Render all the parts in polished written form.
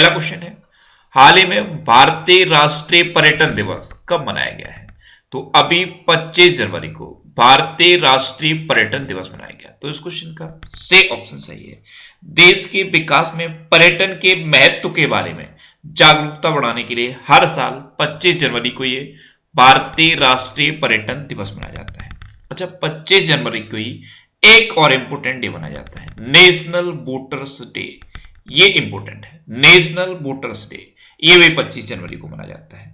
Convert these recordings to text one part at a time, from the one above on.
पहला क्वेश्चन है, हाल ही में भारतीय राष्ट्रीय पर्यटन दिवस कब मनाया गया है? तो अभी 25 जनवरी को भारतीय राष्ट्रीय पर्यटन दिवस मनाया गया। तो इस क्वेश्चन का से ऑप्शन सही है। देश के विकास में पर्यटन के महत्व के बारे में जागरूकता बढ़ाने के लिए हर साल 25 जनवरी को ये भारतीय राष्ट्रीय पर्यटन दिवस मनाया जाता है। अच्छा, 25 जनवरी को ही एक और इंपोर्टेंट डे मनाया जाता है, नेशनल वोटर्स डे। ये इंपोर्टेंट है, नेशनल वोटर्स डे, ये भी 25 जनवरी को मनाया जाता है।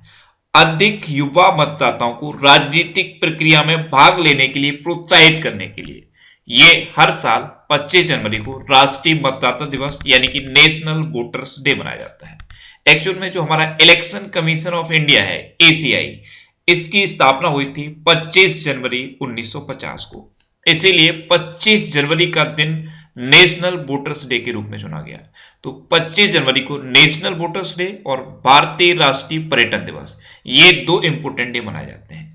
अधिक युवा मतदाताओं को राजनीतिक प्रक्रिया में भाग लेने के लिए प्रोत्साहित करने के लिए ये हर साल 25 जनवरी को राष्ट्रीय मतदाता दिवस यानी कि नेशनल वोटर्स डे मनाया जाता है। एक्चुअल में जो हमारा इलेक्शन कमीशन ऑफ इंडिया है, एसीआई, इसकी स्थापना हुई थी 25 जनवरी 1950 को, इसीलिए 25 जनवरी का दिन नेशनल वोटर्स डे के रूप में चुना गया। तो 25 जनवरी को नेशनल वोटर्स डे और भारतीय राष्ट्रीय पर्यटन दिवस, ये दो इंपोर्टेंट डे मनाए जाते हैं।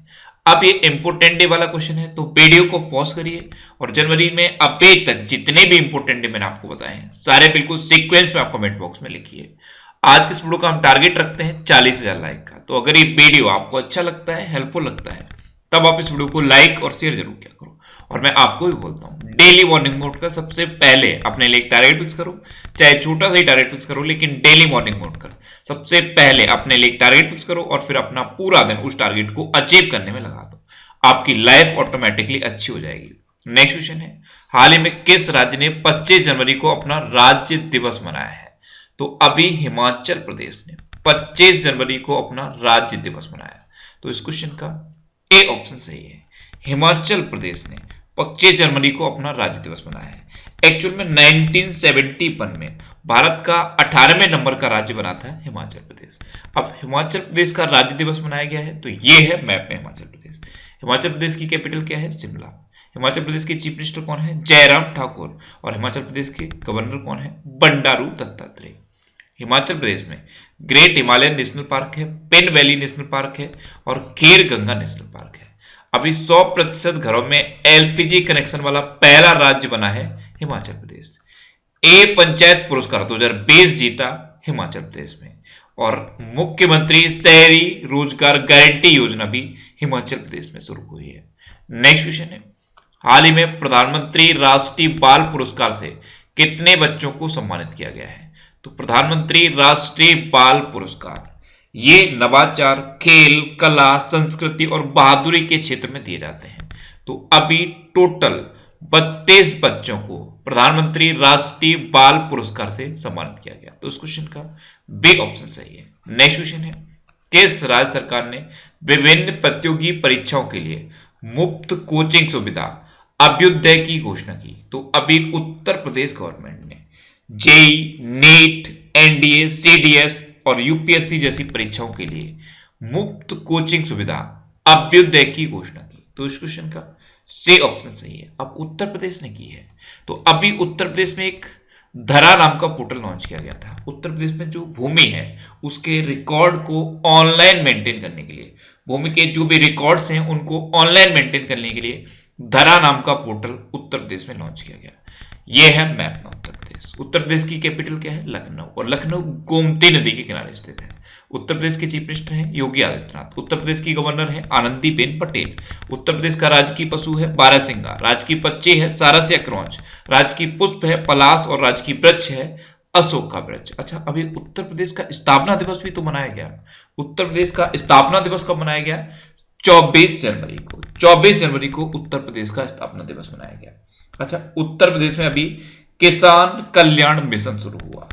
अब ये इंपोर्टेंट डे वाला क्वेश्चन है तो वीडियो को पॉज करिए और जनवरी में अभी तक जितने भी इंपोर्टेंट डे मैंने आपको बताए हैं सारे बिल्कुल सीक्वेंस में आप कमेंट बॉक्स में लिखिए। आज के इस वीडियो का हम टारगेट रखते हैं 40,000 लाइक का। तो अगर ये वीडियो आपको अच्छा लगता है, हेल्पफुल लगता है, तब आप इस वीडियो को लाइक और शेयर जरूर किया करो। और मैं आपको भी बोलता हूं, डेली मॉर्निंग मोड का सबसे पहले अपने लिए एक टारगेट फिक्स करो, चाहे छोटा सा ही टारगेट फिक्स करो, लेकिन डेली मॉर्निंग मोड का सबसे पहले अपने लिए एक टारगेट फिक्स करो और फिर अपना पूरा दिन उस टारगेट को अचीव करने में लगा दो। आपकी लाइफ ऑटोमेटिकली अच्छी हो जाएगी। नेक्स्ट क्वेश्चन है, हाल ही में किस राज्य ने 25 जनवरी को अपना राज्य दिवस मनाया है? तो अभी हिमाचल प्रदेश ने 25 जनवरी को अपना राज्य दिवस मनाया। तो इस क्वेश्चन का ए ऑप्शन सही है, हिमाचल प्रदेश ने 25 जनवरी को अपना राज्य दिवस मनाया है। एक्चुअल में 1971 में भारत का 18वें नंबर का राज्य बना था हिमाचल प्रदेश। अब हिमाचल प्रदेश का राज्य दिवस मनाया गया है, तो ये है मैप में हिमाचल प्रदेश। हिमाचल प्रदेश की कैपिटल क्या है? शिमला। हिमाचल प्रदेश के चीफ मिनिस्टर कौन है? जयराम ठाकुर। और हिमाचल प्रदेश के गवर्नर कौन है? बंडारू दत्तात्रेय। हिमाचल प्रदेश में ग्रेट हिमालयन नेशनल पार्क है, पेन वैली नेशनल पार्क है और खीर गंगा नेशनल पार्क है। अभी 100% घरों में एलपीजी कनेक्शन वाला पहला राज्य बना है हिमाचल प्रदेश। ए पंचायत पुरस्कार 2020 जीता हिमाचल प्रदेश में और मुख्यमंत्री शहरी रोजगार गारंटी योजना भी हिमाचल प्रदेश में शुरू हुई है। नेक्स्ट क्वेश्चन है, हाल ही में प्रधानमंत्री राष्ट्रीय बाल पुरस्कार से कितने बच्चों को सम्मानित किया गया है? तो प्रधानमंत्री राष्ट्रीय बाल पुरस्कार ये नवाचार, खेल, कला, संस्कृति और बहादुरी के क्षेत्र में दिए जाते हैं। तो अभी टोटल 32 बच्चों को प्रधानमंत्री राष्ट्रीय बाल पुरस्कार से सम्मानित किया गया। तो इस क्वेश्चन का बी ऑप्शन सही है। नेक्स्ट क्वेश्चन है, किस राज्य सरकार ने विभिन्न प्रतियोगी परीक्षाओं के लिए मुफ्त कोचिंग सुविधा अभ्युदय की घोषणा की? तो अभी उत्तर प्रदेश गवर्नमेंट ने जेई, नीट, एनडीए, सीडीएस और यूपीएससी जैसी परीक्षाओं के लिए मुफ्त कोचिंग सुविधा अभ्युदय की घोषणा की। तो इस क्वेश्चन का सी ऑप्शन सही है। अब उत्तर प्रदेश ने की है, तो अभी उत्तर प्रदेश में एक धरा नाम का पोर्टल लॉन्च किया गया था। उत्तर प्रदेश में जो भूमि है उसके रिकॉर्ड को ऑनलाइन मेंटेन करने के लिए, भूमि के जो भी रिकॉर्ड्स हैं उनको ऑनलाइन मेंटेन करने के लिए धरा नाम का पोर्टल उत्तर प्रदेश में लॉन्च किया गया। यह है मैप में उत्तर प्रदेश। उत्तर प्रदेश की कैपिटल क्या है? लखनऊ। और लखनऊ गोमती नदी के किनारे स्थित है। उत्तर प्रदेश के चीफ मिनिस्टर हैं योगी आदित्यनाथ। उत्तर प्रदेश की गवर्नर है आनंदीबेन पटेल। उत्तर प्रदेश का राजकीय पशु है बारहसिंगा। राजकीय पक्षी है सारस या क्रौंच। राजकीय पुष्प है पलाश और राजकीय वृक्ष है अशोक का वृक्ष। अच्छा, अभी उत्तर प्रदेश का स्थापना दिवस भी तो मनाया गया। उत्तर प्रदेश का स्थापना दिवस कब मनाया गया? 24 जनवरी को। 24 जनवरी को उत्तर प्रदेश का स्थापना दिवस मनाया गया। अच्छा, उत्तर प्रदेश में अभी किसान कल्याण मिशन शुरू हुआ।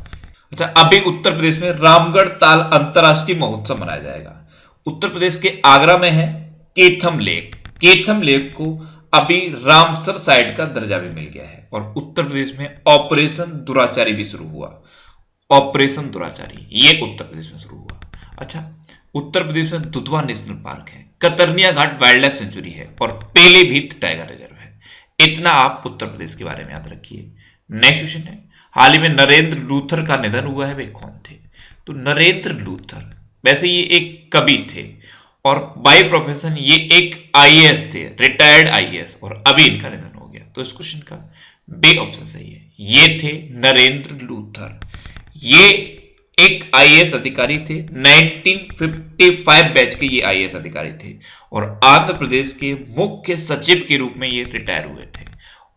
अच्छा, अभी उत्तर प्रदेश में रामगढ़ ताल अंतरराष्ट्रीय महोत्सव मनाया जाएगा। उत्तर प्रदेश के आगरा में है केथम लेक। केथम लेक को अभी रामसर साइट का दर्जा भी मिल गया है। और उत्तर प्रदेश में ऑपरेशन दुराचारी भी शुरू हुआ। ऑपरेशन दुराचारी ये उत्तर प्रदेश में शुरू हुआ। अच्छा, उत्तर प्रदेश में दुधवा नेशनल पार्क है, कतरनिया घाट वाइल्ड लाइफ सेंचुरी है और पीलीभीत टाइगर रिजर्व है। इतना आप उत्तर प्रदेश के बारे में याद रखिए। नेक्स्ट क्वेश्चन है, हाल ही में नरेंद्र लूथर का निधन हुआ है, वे कौन थे? तो नरेंद्र लूथर वैसे ये एक कवि थे और बाय प्रोफेशन ये एक आईएएस थे, रिटायर्ड आईएएस, और अभी इनका निधन हो गया। तो इस क्वेश्चन का बी ऑप्शन सही है, ये थे नरेंद्र लूथर। ये एक आईएएस अधिकारी थे, 1955 बैच के ये आईएएस अधिकारी थे और आंध्र प्रदेश के मुख्य सचिव के रूप में ये रिटायर हुए थे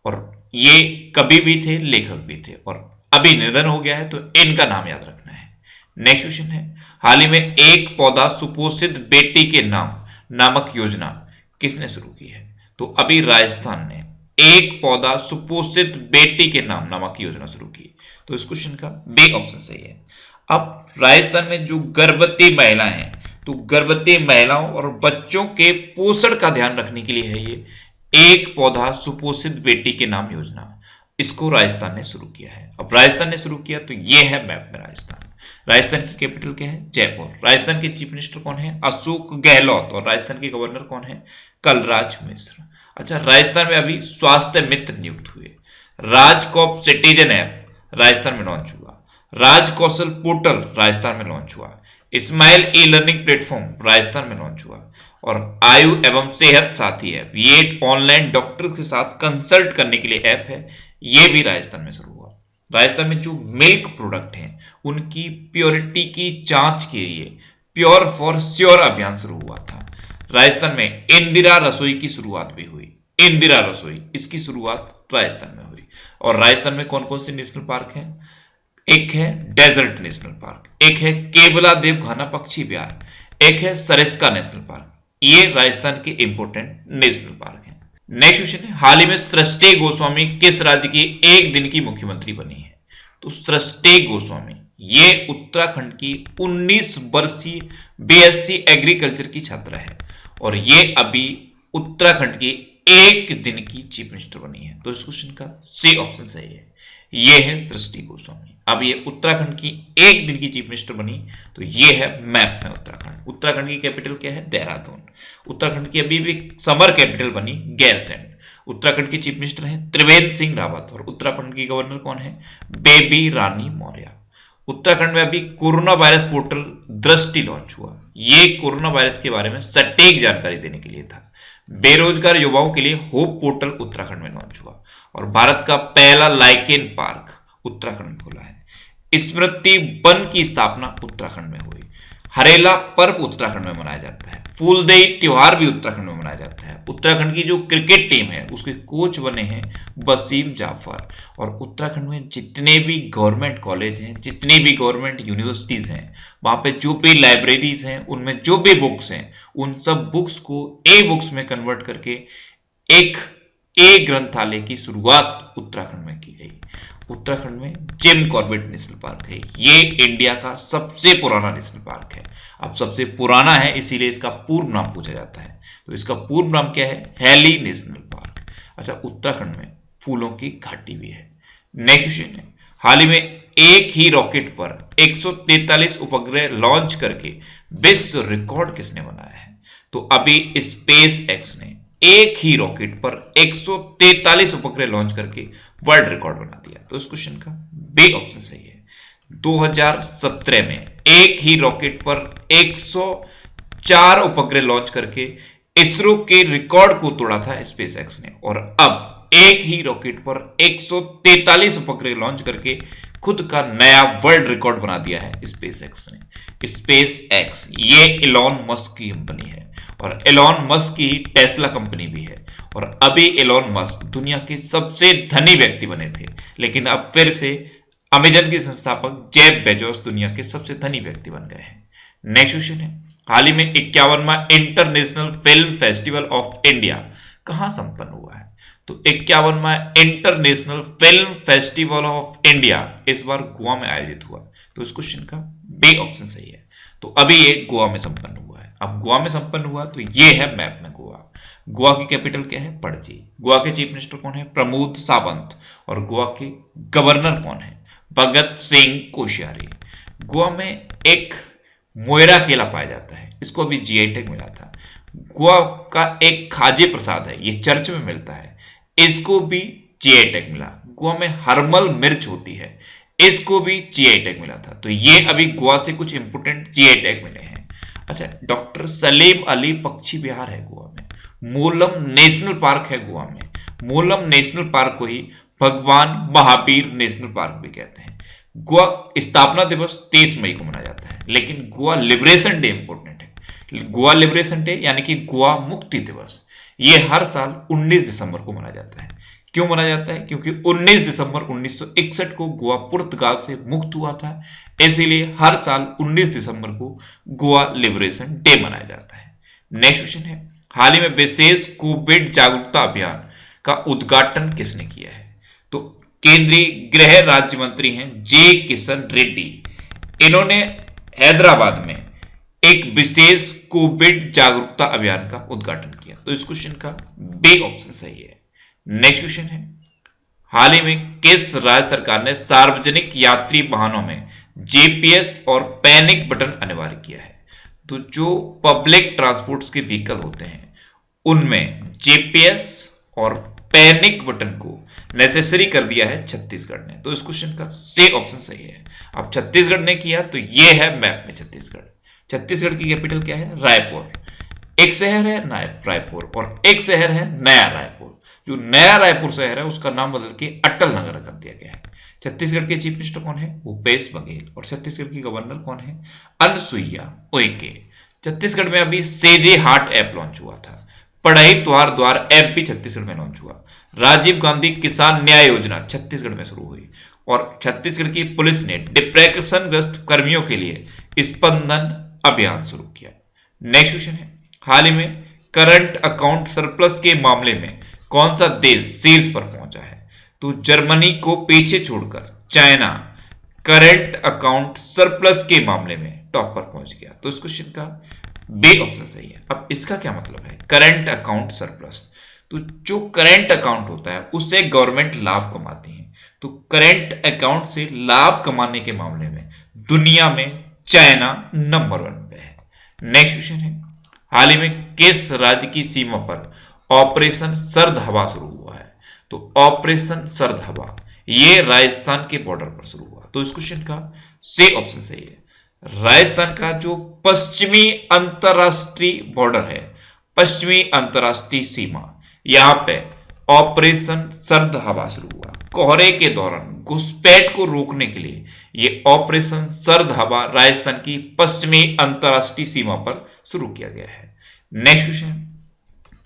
और ये कवि भी थे, लेखक भी थे और अभी निधन हो गया है, तो इनका नाम याद रखना है। नेक्स्ट क्वेश्चन है, हाल ही में एक पौधा सुपोषित बेटी के नाम नामक योजना किसने शुरू की है? तो अभी राजस्थान ने एक पौधा सुपोषित बेटी के नाम नामक योजना शुरू की, तो इस क्वेश्चन का बी ऑप्शन सही है। अब राजस्थान में जो गर्भवती महिलाएं हैं, तो गर्भवती महिलाओं और बच्चों के पोषण का ध्यान रखने के लिए है ये एक पौधा सुपोषित बेटी के नाम योजना, इसको राजस्थान ने शुरू किया है। अब राजस्थान ने शुरू किया तो ये है मैप में राजस्थान। राजस्थान की कैपिटल क्या है? जयपुर। राजस्थान के चीफ मिनिस्टर कौन है? अशोक गहलोत। और राजस्थान के गवर्नर कौन है? कलराज मिश्र। अच्छा, राजस्थान में अभी स्वास्थ्य मित्र नियुक्त हुए। राजकॉप सिटीजन ऐप राजस्थान में लॉन्च हुआ। राज कौशल पोर्टल राजस्थान में लॉन्च हुआ। Smile e learning platform Rajasthan में लॉन्च हुआ और आयु एवं सेहत साथी ऐप, ये ऑनलाइन डॉक्टर के साथ कंसल्ट करने के लिए ऐप है, ये भी राजस्थान में शुरू हुआ। राजस्थान में जो मिल्क प्रोडक्ट हैं उनकी प्योरिटी की जांच के लिए प्योर फॉर श्योर अभियान शुरू हुआ था। राजस्थान में इंदिरा रसोई की शुरुआत भी हुई। इंदिरा रसोई, इसकी शुरुआत राजस्थान में हुई। और राजस्थान में कौन कौन से नेशनल पार्क हैं? एक है डेजर्ट नेशनल पार्क, एक है केवला देव घाना पक्षी विहार, एक है सरिस्का नेशनल पार्क। ये राजस्थान के इंपोर्टेंट नेशनल पार्क हैं। नेक्स्ट क्वेश्चन है, हाल ही में सृष्टि गोस्वामी किस राज्य की एक दिन की मुख्यमंत्री बनी है? तो सृष्टि गोस्वामी ये उत्तराखंड की 19 वर्षीय बीएससी एग्रीकल्चर की छात्रा है और ये अभी उत्तराखंड की एक दिन की चीफ मिनिस्टर बनी है, तो इस क्वेश्चन का सी ऑप्शन सही है। ये है सृष्टि गोस्वामी। अब ये उत्तराखंड की एक दिन की चीफ मिनिस्टर बनी, तो ये है मैप में उत्तराखंड। उत्तराखंड की कैपिटल क्या है? देहरादून। उत्तराखंड की अभी भी समर कैपिटल बनी गैरसैंण। उत्तराखंड की चीफ मिनिस्टर हैं त्रिवेंद्र सिंह रावत और उत्तराखंड की गवर्नर कौन है? बेबी रानी मौर्य। उत्तराखंड में अभी कोरोना वायरस पोर्टल दृष्टि लॉन्च हुआ। ये कोरोना वायरस के बारे में सटीक जानकारी देने के लिए था। बेरोजगार युवाओं के लिए होप पोर्टल उत्तराखंड में लॉन्च हुआ और भारत का पहला लाइकेन पार्क उत्तराखंड में खुला है। स्मृति वन की स्थापना उत्तराखंड में हुई। हरेला पर्व उत्तराखंड में मनाया जाता है। फूलदेई त्योहार भी उत्तराखंड में मनाया जाता है। उत्तराखंड की जो क्रिकेट टीम है उसके कोच बने हैं वसीम जाफर। और उत्तराखंड में जितने भी गवर्नमेंट कॉलेज हैं, जितनी भी गवर्नमेंट यूनिवर्सिटीज हैं, वहां पे जो भी लाइब्रेरीज हैं, उनमें जो भी बुक्स हैं, उन सब बुक्स को ए बुक्स में कन्वर्ट करके एक ए ग्रंथालय की शुरुआत उत्तराखंड में की गई। उत्तराखंड में जिम कॉर्बेट नेशनल पार्क है। ये इंडिया का सबसे पुराना नेशनल पार्क है। अब सबसे पुराना है इसीलिए इसका पूर्व नाम पूछा जाता है, तो इसका पूर्व नाम क्या है? Hailey national park. अच्छा, उत्तराखंड में फूलों की घाटी भी है। नेक्स्ट क्वेश्चन है, हाल ही में एक ही रॉकेट पर 143 उपग्रह लॉन्च करके विश्व रिकॉर्ड किसने बनाया है? तो अभी स्पेस एक्स ने एक ही रॉकेट पर 143 उपग्रह लॉन्च करके वर्ल्ड रिकॉर्ड बना दिया, तो इस क्वेश्चन का बी ऑप्शन सही है। 2017 में एक ही रॉकेट पर 104 उपग्रह लॉन्च करके इसरो के रिकॉर्ड को तोड़ा था स्पेस एक्स ने और अब एक ही रॉकेट पर 143 उपग्रह लॉन्च करके खुद का नया वर्ल्ड रिकॉर्ड बना दिया है स्पेस एक्स ने। स्पेस एक्स ये एलॉन मस्क की कंपनी है और एलॉन मस्क की टेस्ला कंपनी भी है और अभी एलॉन मस्क दुनिया के सबसे धनी व्यक्ति बने थे, लेकिन अब फिर से अमेजन के संस्थापक जेफ बेजोस दुनिया के सबसे धनी व्यक्ति बन गए हैं। नेक्स्ट क्वेश्चन है, हाल ही में 51वां international film festival of India कहां संपन्न हुआ है? तो 51वां international film festival of India इस बार गोवा में आयोजित हुआ, तो इस क्वेश्चन का बी ऑप्शन सही है। तो अभी ये गोवा में संपन्न हुआ है। अब गोवा में संपन्न हुआ तो ये है मैप में गोवा। गोवा की कैपिटल क्या है? पणजी। गोवा के चीफ मिनिस्टर कौन है? प्रमोद सावंत। और गोवा के गवर्नर कौन है? भगत सिंह कोश्यारी। गोवा में एक मोयरा केला पाया जाता है, इसको अभी जीआई टैग मिला था। गोवा का एक खाजे प्रसाद है, ये चर्च में मिलता है, इसको भी जीआई टैग मिला। गोवा में हरमल मिर्च होती है, इसको भी जीआई टैग मिला था। तो ये अभी गोवा से कुछ इंपोर्टेंट जीआई टैग मिले हैं। अच्छा, डॉक्टर सलीम अली पक्षी विहार है गोवा में। मोलम नेशनल पार्क है गोवा में। मोलम नेशनल पार्क को ही भगवान महावीर नेशनल पार्क भी कहते हैं। गोवा स्थापना दिवस 23 मई को मनाया जाता है, लेकिन गोवा लिबरेशन डे इंपॉर्टेंट है। गोवा लिबरेशन डे यानी कि गोवा मुक्ति दिवस, ये हर साल 19 दिसंबर को मनाया जाता है। क्यों मनाया जाता है? क्योंकि 19 दिसंबर 1961 को गोवा पुर्तगाल से मुक्त हुआ था, इसीलिए हर साल 19 दिसंबर को गोवा लिबरेशन डे मनाया जाता है। नेक्स्ट क्वेश्चन है, हाल ही में विशेष कोविड जागरूकता अभियान का उद्घाटन किसने किया है? तो केंद्रीय गृह राज्य मंत्री हैं जे किशन रेड्डी। इन्होंने हैदराबाद में एक विशेष कोविड जागरूकता अभियान का उद्घाटन किया। तो इस क्वेश्चन का बी ऑप्शन सही है। नेक्स्ट क्वेश्चन है, हाल ही में किस राज्य सरकार ने सार्वजनिक यात्री वाहनों में जीपीएस और पैनिक बटन अनिवार्य किया है? तो जो पब्लिक ट्रांसपोर्ट के व्हीकल होते हैं उनमें जीपीएस और पैनिक बटन को नेसेसरी कर दिया है छत्तीसगढ़ ने। तो इस क्वेश्चन का सी ऑप्शन सही है। अब छत्तीसगढ़ ने किया तो ये है मैप में छत्तीसगढ़। छत्तीसगढ़ की कैपिटल क्या है? रायपुर। एक शहर है रायपुर और एक शहर है नया रायपुर। जो नया रायपुर शहर है उसका नाम बदल के अटल नगर कर दिया गया है। छत्तीसगढ़ के चीफ मिनिस्टर कौन है? भूपेश बघेल। और छत्तीसगढ़ की गवर्नर कौन है? अनुसुईया उइके। छत्तीसगढ़ में अभी सेजे हार्ट ऐप लॉन्च हुआ था। पढ़ाई द्वार द्वार ऐप भी छत्तीसगढ़ में लॉन्च हुआ। राजीव गांधी किसान न्याय योजना छत्तीसगढ़ में शुरू हुई और छत्तीसगढ़ की पुलिस ने डिप्रेशन ग्रस्त कर्मियों के लिए स्पंदन अभियान शुरू किया। नेक्स्ट क्वेश्चन है, हाल ही में करंट अकाउंट सरप्लस के मामले में कौन सा देश शीर्ष पर पहुंचा है? तो जर्मनी को पीछे छोड़कर चाइना करंट अकाउंट सरप्लस के मामले में टॉप पर पहुंच गया। तो इस क्वेश्चन का बी ऑप्शन सही है। अब इसका क्या मतलब है? करंट अकाउंट सरप्लस, तो जो करंट अकाउंट होता है उससे गवर्नमेंट लाभ कमाती है। तो करंट अकाउंट से लाभ कमाने के मामले में दुनिया में चाइना नंबर 1 पे है। नेक्स्ट क्वेश्चन है, हाल ही में किस राज्य की सीमा पर ऑपरेशन सर्द हवा शुरू हुआ है? तो ऑपरेशन सर्द हवा ये राजस्थान के बॉर्डर पर शुरू हुआ। तो इस क्वेश्चन का सी ऑप्शन सही है। राजस्थान का जो पश्चिमी अंतरराष्ट्रीय बॉर्डर है, पश्चिमी अंतरराष्ट्रीय सीमा, यहां पे ऑपरेशन सर्द हवा शुरू हुआ। कोहरे के दौरान घुसपैठ को रोकने के लिए यह ऑपरेशन सर्द हवा राजस्थान की पश्चिमी अंतरराष्ट्रीय सीमा पर शुरू किया गया है। नेक्स्ट क्वेश्चन,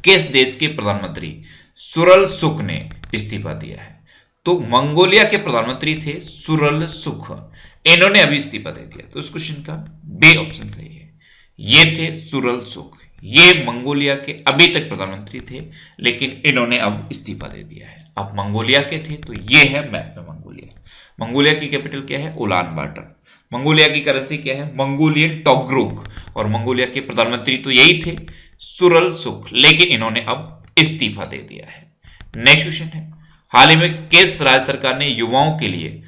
किस देश के प्रधानमंत्री सुरल सुख ने इस्तीफा दिया है? तो मंगोलिया के प्रधानमंत्री थे सुरल सुख, इन्होंने अभी इस्तीफा दे दिया। तो इस क्वेश्चन का बी ऑप्शन सही है। ये थे सुरल सुख, ये मंगोलिया के अभी तक प्रधानमंत्री थे लेकिन इन्होंने अब इस्तीफा दे दिया है। अब मंगोलिया के थे तो ये है मैप में मंगोलिया। मंगोलिया की कैपिटल क्या है? Ulan Bator. मंगोलिया की करेंसी क्या है? Mongolian tugrik. और मंगोलिया के प्रधानमंत्री तो यही थे सुरल सुख, लेकिन इन्होंने अब इस्तीफा दे दिया है। नेक्स्ट क्वेश्चन है, हाल ही में किस राज्य सरकार ने युवाओं के लिए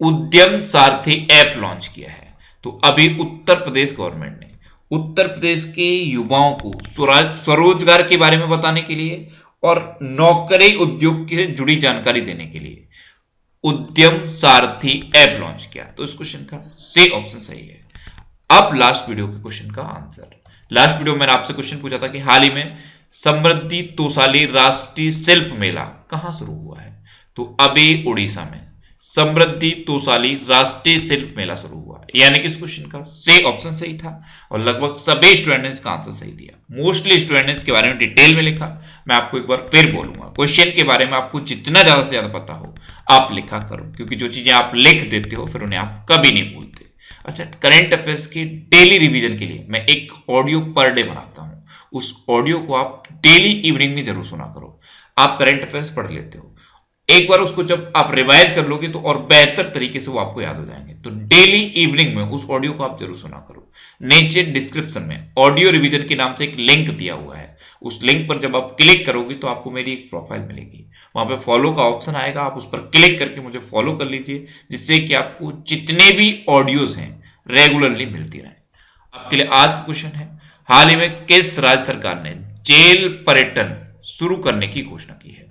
उद्यम सारथी ऐप लॉन्च किया है? तो अभी उत्तर प्रदेश गवर्नमेंट ने उत्तर प्रदेश के युवाओं को स्वरोजगार के बारे में बताने के लिए और नौकरी उद्योग से जुड़ी जानकारी देने के लिए उद्यम सारथी ऐप लॉन्च किया। तो इस क्वेश्चन का सी ऑप्शन सही है। अब लास्ट वीडियो के क्वेश्चन का आंसर। लास्ट वीडियो में मैंने आपसे क्वेश्चन पूछा था कि हाल ही में समृद्धि तोसाली राष्ट्रीय शिल्प मेला कहां शुरू हुआ है? तो अभी उड़ीसा में समृद्धि तोसाली राष्ट्रीय शिल्प मेला शुरू हुआ, यानी कि इस क्वेश्चन का सी ऑप्शन सही था और लगभग सभी स्टूडेंट ने इसका आंसर सही दिया। मोस्टली स्टूडेंट ने इसके बारे में डिटेल में लिखा। मैं आपको एक बार फिर बोलूंगा, क्वेश्चन के बारे में आपको जितना ज्यादा से ज्यादा पता हो आप लिखा करो, क्योंकि जो चीजें आप लिख देते हो फिर उन्हें आप कभी नहीं भूलते। अच्छा, करंट अफेयर्स के डेली रिवीजन के लिए मैं एक ऑडियो पर डे बनाता हूं, उस ऑडियो को आप डेली इवनिंग में जरूर सुना करो। आप करंट अफेयर्स पढ़ लेते हो, एक बार उसको जब आप रिवाइज कर लोगे तो और बेहतर तरीके से वो आपको याद हो जाएंगे। तो डेली इवनिंग में उस ऑडियो को आप जरूर सुना करो। नीचे डिस्क्रिप्शन में ऑडियो रिवीजन के नाम से एक लिंक दिया हुआ है, उस लिंक पर जब आप क्लिक करोगे तो आपको मेरी एक प्रोफाइल मिलेगी, वहां पे फॉलो का ऑप्शन आएगा, आप उस पर क्लिक करके मुझे फॉलो कर लीजिए, जिससे कि आपको जितने भी ऑडियोज हैं रेगुलरली मिलती रहे। आपके लिए आज का क्वेश्चन है, हाल ही में किस राज्य सरकार ने जेल पर्यटन शुरू करने की घोषणा की है?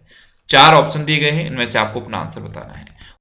4 ऑप्शन दिए गए हैं, इनमें से आपको अपना आंसर बताना है।